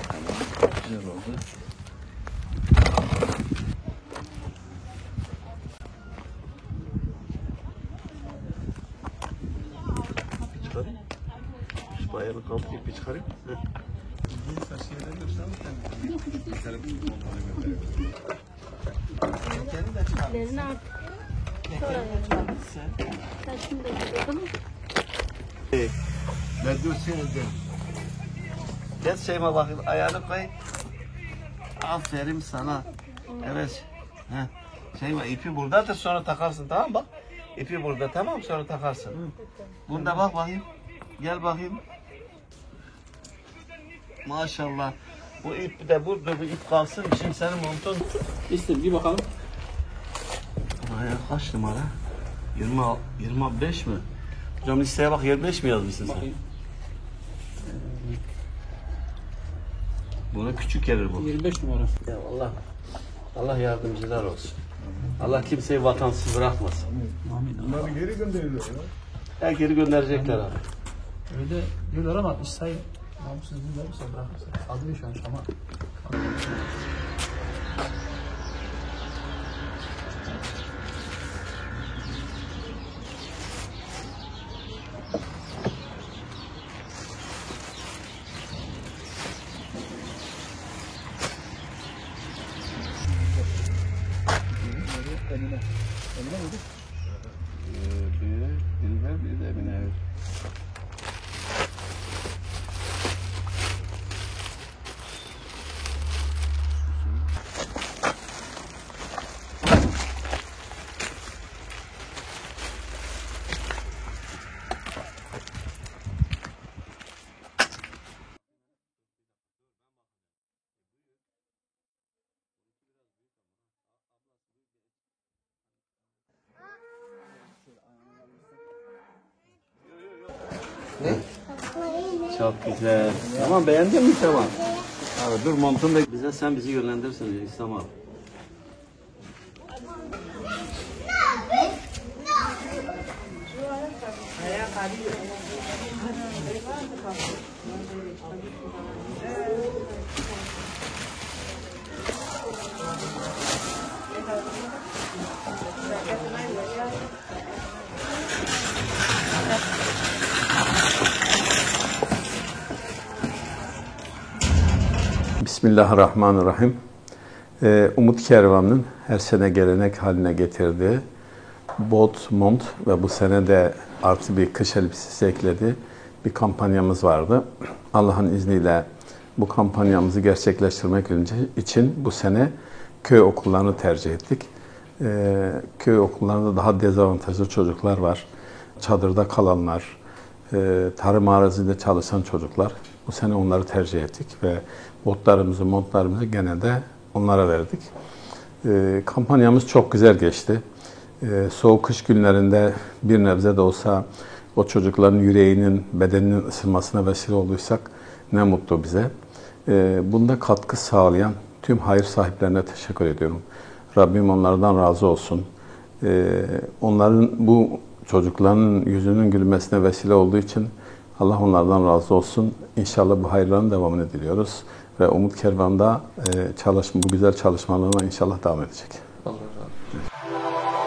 Tamam, güzel oldu. Çıkarayım. Şu bayağı kaldı, ipi çıkarayım. İplerini artık sonra yapacağım. Saçını da gidiyorum. Ben dur seni. Gel Şeyma bakayım, ayağını koy. Aferin sana. Evet. Heh. Şeyma ipi buradadır, sonra takarsın, tamam mı? Bak. İpi burada, tamam, sonra takarsın. Bunda bak bakayım. Gel bakayım. Maşallah. Bu ip de burada, bu ip kalsın. Şimdi senin montun. İşte bir bakalım. Ayağı kaç numara? 25 mi? Hocam listeye bak, 25 mi yazmışsın sen? Bakayım. Buna küçük gelir bu. 25 numara. Ya Allah yardımcılar olsun. Allah kimseyi vatansız bırakmasın. Amin. Bunları geri gönderiyorlar ya. Ya geri gönderecekler abi. Öyle diyorlar ama iş sayı namussuz dinlerse bırakırsa. Adıyor şu an ama. Bir de Emine. Ne? Çok güzel. Tamam, beğendin mi tamam? Abi dur, montunu da bize, sen bizi yönlendirsin İslam abi. Bismillahirrahmanirrahim. Umut Kervanı'nın her sene gelenek haline getirdiği bot, mont ve bu sene de artı bir kış elbisesi eklediği bir kampanyamız vardı. Allah'ın izniyle bu kampanyamızı gerçekleştirmek için bu sene köy okullarını tercih ettik. Köy okullarında daha dezavantajlı çocuklar var. Çadırda kalanlar, tarım arazide çalışan çocuklar. Bu sene onları tercih ettik ve botlarımızı, montlarımızı genelde onlara verdik. Kampanyamız çok güzel geçti. Soğuk kış günlerinde bir nebze de olsa o çocukların yüreğinin, bedeninin ısınmasına vesile olduysak ne mutlu bize. Bunda katkı sağlayan tüm hayır sahiplerine teşekkür ediyorum. Rabbim onlardan razı olsun. Onların, bu çocukların yüzünün gülmesine vesile olduğu için Allah onlardan razı olsun. İnşallah bu hayırların devamını diliyoruz. Ve Umut Kervan'da bu güzel çalışmalarına inşallah devam edecek. Allah razı olsun.